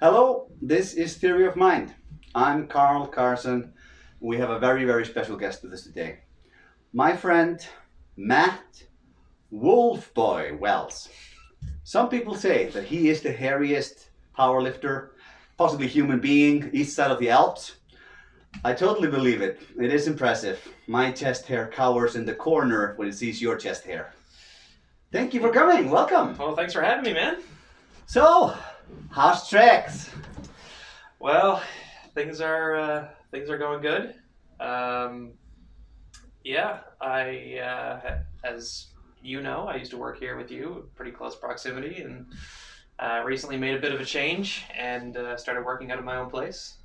Hello, this is Theory of Mind. I'm Carl Carson. We have a very, very special guest with us today. My friend, Matt Wolfboy Wells. Some people say that he is the hairiest powerlifter, possibly human being, east side of the Alps. I totally believe it. It is impressive. My chest hair cowers in the corner when it sees your chest hair. Thank you for coming. Welcome. Well, thanks for having me, man. So, how's tracks? Well, things are going good. As you know, I used to work here with you, pretty close proximity, and recently made a bit of a change and started working out of my own place.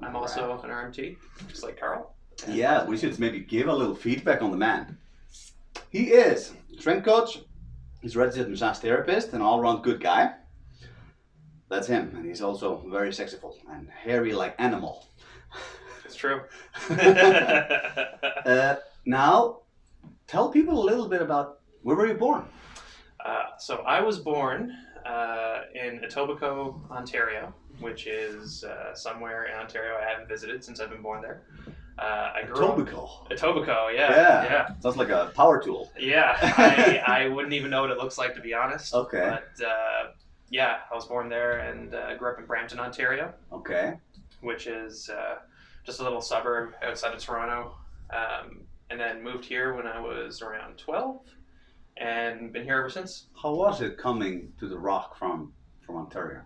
I'm also an RMT, just like Carl. Yeah, we should maybe give a little feedback on the man. He is strength coach, he's a registered massage therapist, an all-round good guy. That's him, and he's also very sexual and hairy like animal. It's true. Now, tell people a little bit about where were you born? So I was born in Etobicoke, Ontario, which is somewhere in Ontario I haven't visited since I've been born there. I grew Etobicoke. Etobicoke, yeah. Yeah. Sounds like a power tool. Yeah, I wouldn't even know what it looks like, to be honest. Okay. But yeah, I was born there and grew up in Brampton, Ontario. Okay. Which is just a little suburb outside of Toronto. And then moved here when I was around 12 and been here ever since. How was it coming to the Rock from Ontario?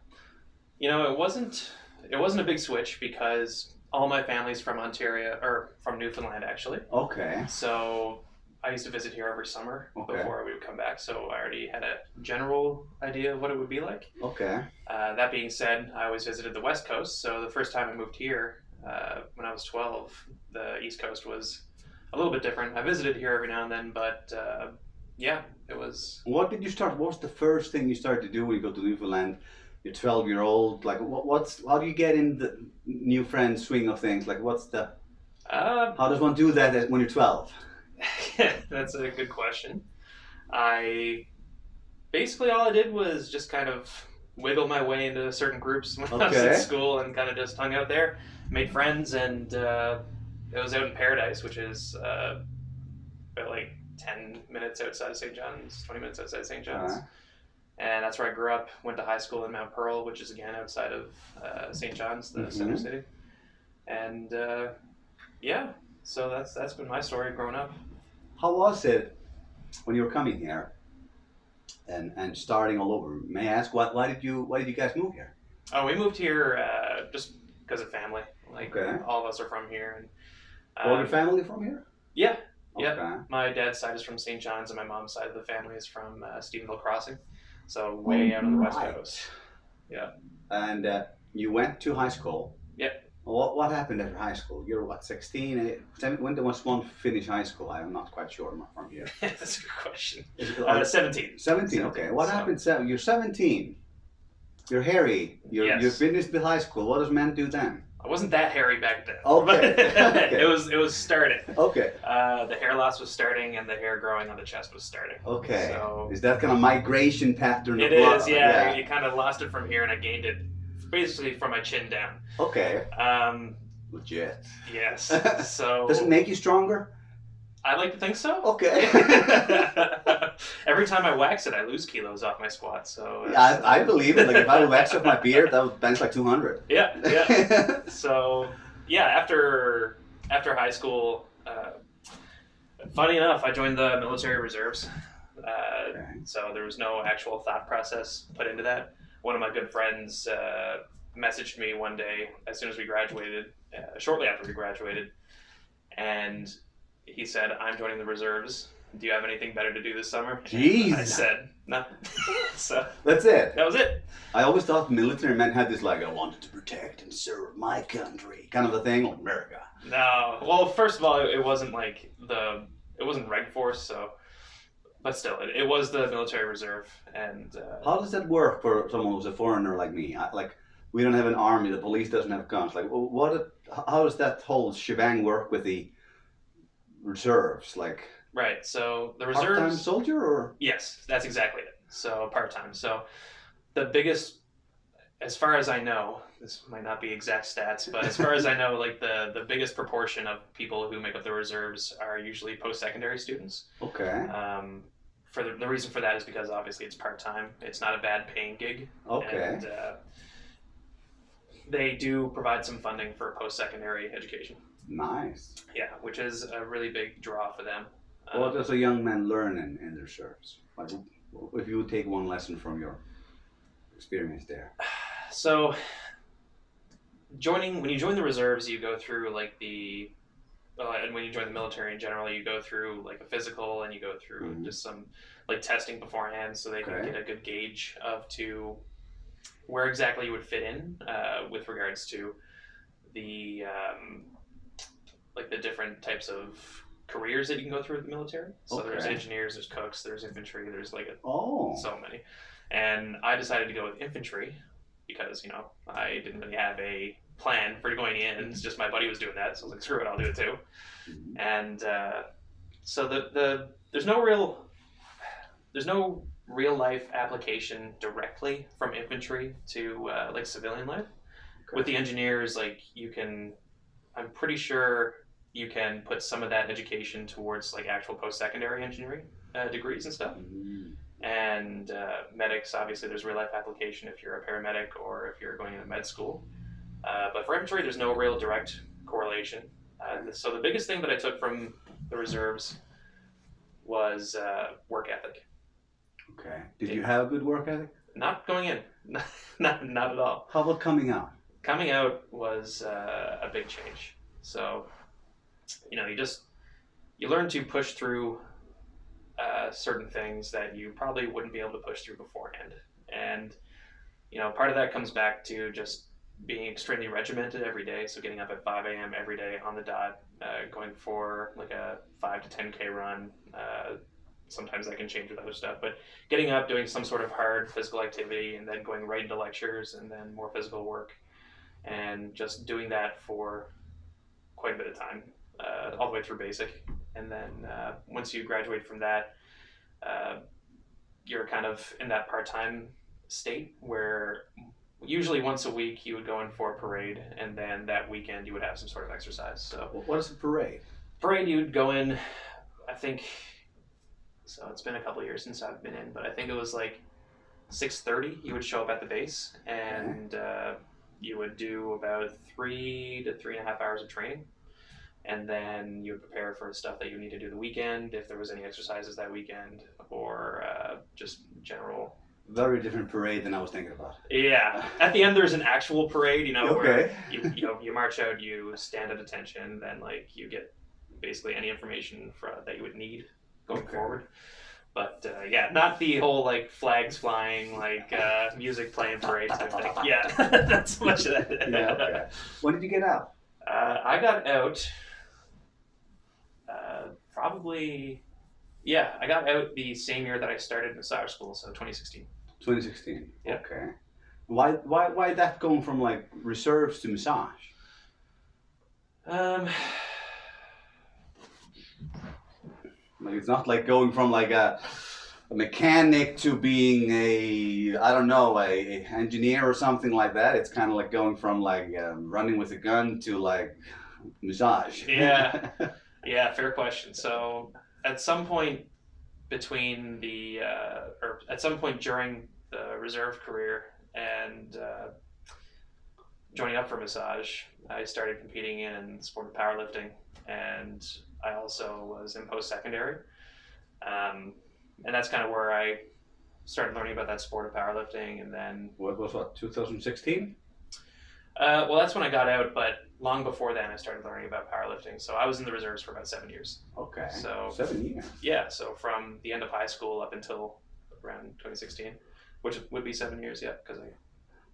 You know, it wasn't a big switch because all my family's from Ontario, or from Newfoundland actually. Okay. So I used to visit here every summer before we would come back, so I already had a general idea of what it would be like. Okay. That being said, I always visited the West Coast, so the first time I moved here, when I was 12, the East Coast was a little bit different. I visited here every now and then, but yeah, it was... What did you start? What was the first thing you started to do when you go to Newfoundland? You're 12-year-old. Like, how do you get in the new friend swing of things? Like, what's the... how does one do that when you're 12? That's a good question. Basically all I did was just kind of wiggle my way into certain groups when I was in school and kind of just hung out there, made friends, and it was out in Paradise, which is about like 10 minutes outside of St. John's, 20 minutes outside of St. John's. And that's where I grew up, went to high school in Mount Pearl, which is again outside of St. John's, the center city. And yeah, so that's been my story growing up. How was it when you were coming here and starting all over? May I ask why did you guys move here? Oh, we moved here just because of family. Like all of us are from here. And all your family from here? Yeah. Okay. Yeah. My dad's side is from St. John's, and my mom's side of the family is from Stephenville Crossing. So way out on the West Coast. Yeah. And you went to high school. Yep. What happened after high school? You're what, 16? When was one finish high school? I'm not quite sure. I'm not from here. That's a good question. 17. 17. Okay. What happened? You're 17. You're hairy. You finished the high school. What does men do then? I wasn't that hairy back then. Okay. Okay. It was starting. Okay. The hair loss was starting, and the hair growing on the chest was starting. Okay. So is that kind of migration pattern? It is. Yeah. You kind of lost it from here, and I gained it basically from my chin down. Okay. Legit. Yes. So does it make you stronger? I like to think so. Okay. Every time I wax it, I lose kilos off my squat. So yeah, I believe it. Like if I would wax off my beard, that would bench like 200. Yeah, yeah. So yeah, after high school, funny enough, I joined the military reserves. So there was no actual thought process put into that. One of my good friends messaged me one day as soon as we graduated, shortly after we graduated, and he said, "I'm joining the reserves. Do you have anything better to do this summer?" Jeez. And I said, "No." So that's it. That was it. I always thought military men had this like, I wanted to protect and serve my country kind of a thing, like America. No. Well, first of all, it wasn't like it wasn't reg force, so. But still, it was the military reserve, and how does that work for someone who's a foreigner like me? We don't have an army. The police doesn't have guns. Like, how does that whole shebang work with the reserves? Like, right. So the reserves. Part-time soldier, or yes, that's exactly it. So part-time. So the biggest as far as I know, this might not be exact stats, but as far as I know, like the biggest proportion of people who make up the reserves are usually post-secondary students. Okay. For the reason for that is because obviously it's part-time. It's not a bad paying gig. Okay. And they do provide some funding for post-secondary education. Nice. Yeah, which is a really big draw for them. What does a young man learn in the reserves? Like, if you would take one lesson from your experience there. So, when you join the reserves, you go through like and when you join the military in general, you go through like a physical and you go through just some like testing beforehand so they can get a good gauge of to where exactly you would fit in with regards to the like the different types of careers that you can go through in the military. So there's engineers, there's cooks, there's infantry, there's like so many. And I decided to go with infantry because, you know, I didn't really have a plan for going in. It's just my buddy was doing that, so I was like, screw it, I'll do it too. And so there's no real life application directly from infantry to like civilian life. With the engineers, like I'm pretty sure you can put some of that education towards like actual post-secondary engineering degrees and stuff. And medics, obviously, there's real life application if you're a paramedic or if you're going into med school. But for infantry, there's no real direct correlation. So the biggest thing that I took from the reserves was work ethic. Okay. Did you have a good work ethic? Not going in, not at all. How about coming out? Coming out was a big change. So, you know, you learn to push through certain things that you probably wouldn't be able to push through beforehand. And, you know, part of that comes back to just being extremely regimented every day. So getting up at 5 a.m. every day on the dot, going for like a 5 to 10K run. Sometimes that can change with other stuff, but getting up, doing some sort of hard physical activity, and then going right into lectures and then more physical work, and just doing that for quite a bit of time, all the way through basic. And then once you graduate from that, you're kind of in that part-time state where usually once a week you would go in for a parade, and then that weekend you would have some sort of exercise. So what is a parade? Parade, you'd go in, I think, so it's been a couple of years since I've been in, but I think it was like 6:30 you would show up at the base, and you would do about 3 to 3.5 hours of training. And then you would prepare for stuff that you need to do the weekend, if there was any exercises that weekend, or just general. Very different parade than I was thinking about. Yeah. At the end, there's an actual parade, you know, where you march out, you stand at attention, then like you get basically any information that you would need going forward. But yeah, not the whole like flags flying, like music playing parade type thing. Yeah, not so much of that. Yeah. Okay. When did you get out? I got out. Probably, yeah, I got out the same year that I started massage school, so 2016. 2016. Yeah. Okay. Why that going from like reserves to massage? Um, Like it's not like going from like a mechanic to being a engineer or something like that. It's kind of like going from like running with a gun to like massage. Yeah. Yeah, fair question. So at some point at some point during the reserve career and joining up for massage, I started competing in the sport of powerlifting, and I also was in post-secondary. And that's kind of where I started learning about that sport of powerlifting. And then What was 2016? Well, that's when I got out, but long before then I started learning about powerlifting. So I was in the reserves for about 7 years. Okay. So 7 years. Yeah, so from the end of high school up until around 2016, which would be 7 years, yeah, because I...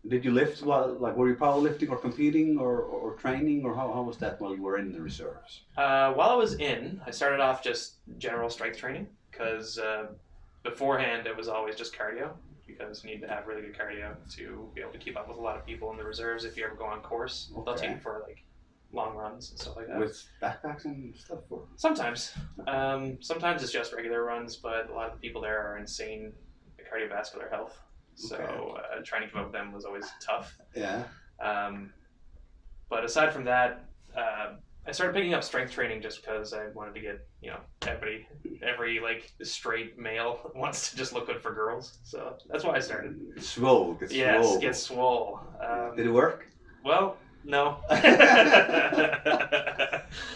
Did you lift were you powerlifting or competing or training, or how was that while you were in the reserves? While I was in, I started off just general strength training, because beforehand it was always just cardio, because you need to have really good cardio to be able to keep up with a lot of people in the reserves. If you ever go on course, they'll take you for like long runs and stuff like that. With backpacks and stuff? Or? Sometimes. Sometimes it's just regular runs, but a lot of the people there are insane cardiovascular health. So trying to keep up with them was always tough. Yeah. But aside from that, I started picking up strength training just because I wanted to get, every like straight male wants to just look good for girls. So that's why I started. Swole. Get swole. Did it work? Well, no.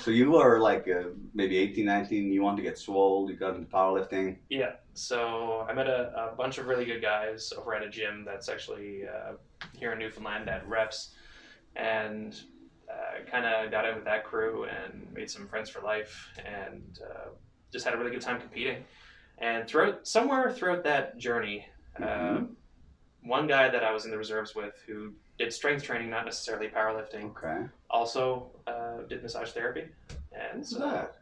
So you were like maybe 18, 19, you want to get swole, you got into powerlifting. Yeah, so I met a bunch of really good guys over at a gym that's actually here in Newfoundland at Reps, and kind of got in with that crew and made some friends for life, and just had a really good time competing. And somewhere throughout that journey, one guy that I was in the reserves with who did strength training, not necessarily powerlifting, also did massage therapy. And What's that?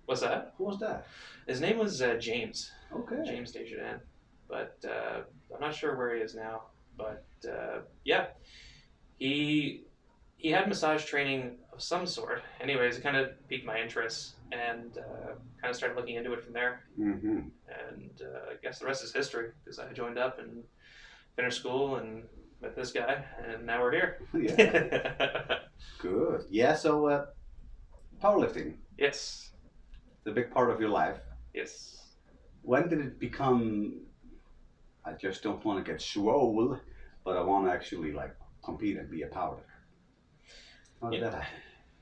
What's that? Who was that? His name was James. Okay. James Desjardins. But I'm not sure where he is now. But yeah, he had massage training of some sort. Anyways, it kind of piqued my interest, and kind of started looking into it from there. Mm-hmm. And I guess the rest is history, because I joined up and finished school and met this guy, and now we're here. Yeah. Good. Yeah, so powerlifting. Yes. It's a big part of your life. Yes. When did it become, I just don't want to get swole, but I want to actually like compete and be a powerlifter? How did that happen?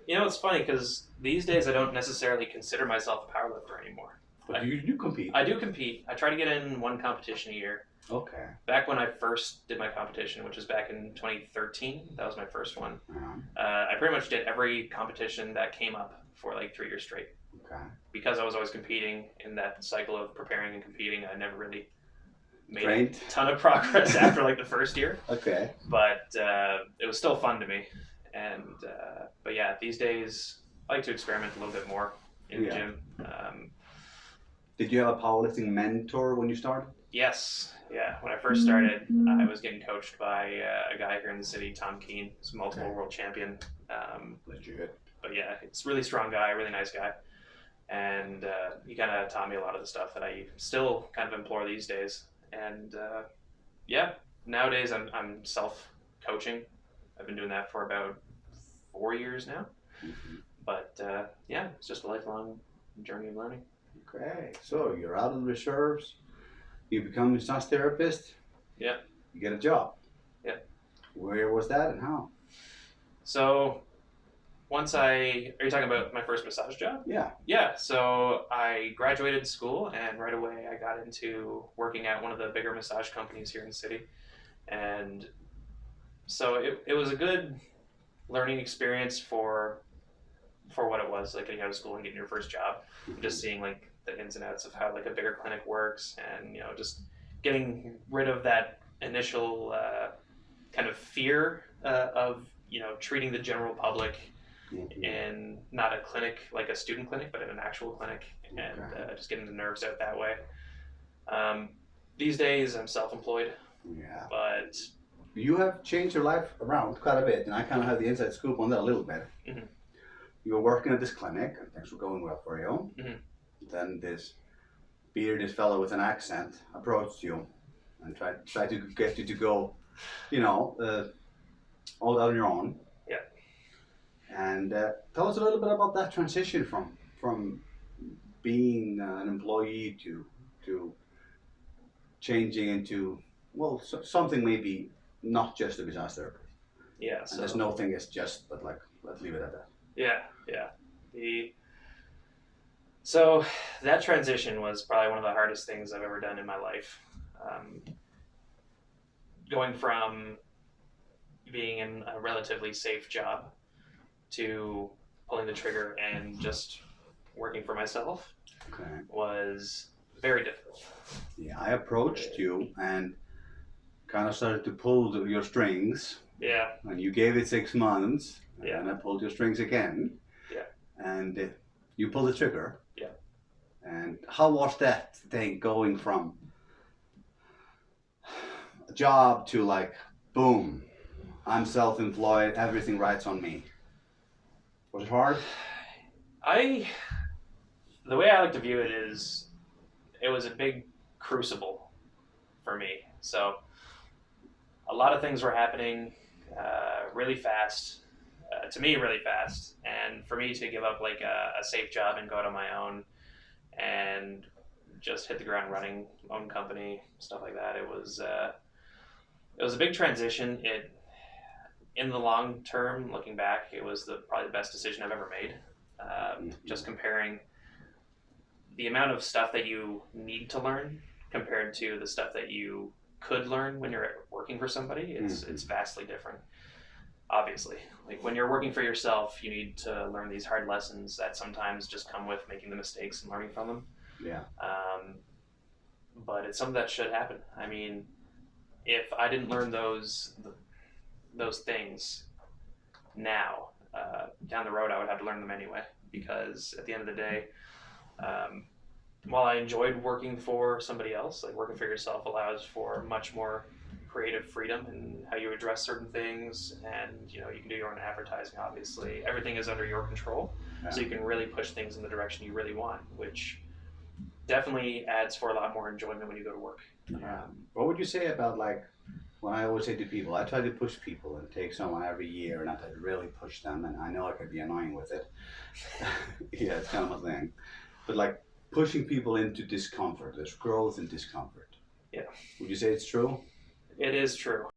It's funny because these days I don't necessarily consider myself a powerlifter anymore. But you do compete. I do compete. I try to get in one competition a year. Okay. Back when I first did my competition, which was back in 2013, that was my first one. I pretty much did every competition that came up for like 3 years straight. Okay. Because I was always competing in that cycle of preparing and competing, I never really made a ton of progress after like the first year. Okay. But it was still fun to me. And but yeah, these days I like to experiment a little bit more in the gym. Did you have a powerlifting mentor when you started? Yes. Yeah. When I first started, I was getting coached by a guy here in the city, Tom Keane. He's a multiple world champion. Legit. But yeah, he's a really strong guy, really nice guy. And he kind of taught me a lot of the stuff that I still kind of employ these days. And yeah, nowadays I'm self-coaching. I've been doing that for about 4 years now. Mm-hmm. But yeah, it's just a lifelong journey of learning. Okay, so you're out of the reserves, you become a massage therapist. Yeah. You get a job. Yeah. Where was that and how? So are you talking about my first massage job? Yeah. Yeah, so I graduated school and right away I got into working at one of the bigger massage companies here in the city. And so it was a good learning experience for what it was, like getting out of school and getting your first job, just seeing like the ins and outs of how like a bigger clinic works, and just getting rid of that initial kind of fear of treating the general public in not a clinic like a student clinic, but in an actual clinic, and just getting the nerves out that way. These days I'm self-employed. Yeah. But you have changed your life around quite a bit, and I kind of have the inside scoop on that a little bit. Mm-hmm. You were working at this clinic, and things were going well for you. Mm-hmm. Then this bearded fellow with an accent approached you and tried to get you to go, all on your own. Yeah. And tell us a little bit about that transition from being an employee to changing into something maybe not just a massage therapist. Yeah. So there's no thing is just, but like let's leave it at that. Yeah. So that transition was probably one of the hardest things I've ever done in my life. Going from being in a relatively safe job to pulling the trigger and just working for myself was very difficult. Yeah, I approached you and kind of started to pull your strings. Yeah. And you gave it 6 months. Yeah. And I pulled your strings again. Yeah. And you pulled the trigger. Yeah. And how was that thing going from a job to like, boom, I'm self-employed, everything rides on me? Was it hard? The way I like to view it is, it was a big crucible for me. So a lot of things were happening really fast, to me really fast, and for me to give up like a safe job and go out on my own and just hit the ground running, own company, stuff like that. It was a big transition. It in the long term, looking back, it was probably the best decision I've ever made. Just comparing the amount of stuff that you need to learn compared to the stuff that you could learn when you're working for somebody, it's vastly different. Obviously, like when you're working for yourself, you need to learn these hard lessons that sometimes just come with making the mistakes and learning from them. Yeah. But it's something that should happen. I mean, if I didn't learn those things now, down the road, I would have to learn them anyway. Because at the end of the day, while I enjoyed working for somebody else, like working for yourself allows for much more creative freedom in how you address certain things, and you know you can do your own advertising. Obviously, everything is under your control, so you can really push things in the direction you really want, which definitely adds for a lot more enjoyment when you go to work. Yeah. What would you say about like when I always say to people, I try to push people and take someone every year and I try to really push them, and I know I could be annoying with it. Yeah, it's kind of a thing. But like pushing people into discomfort, there's growth in discomfort. Yeah. Would you say it's true? It is true.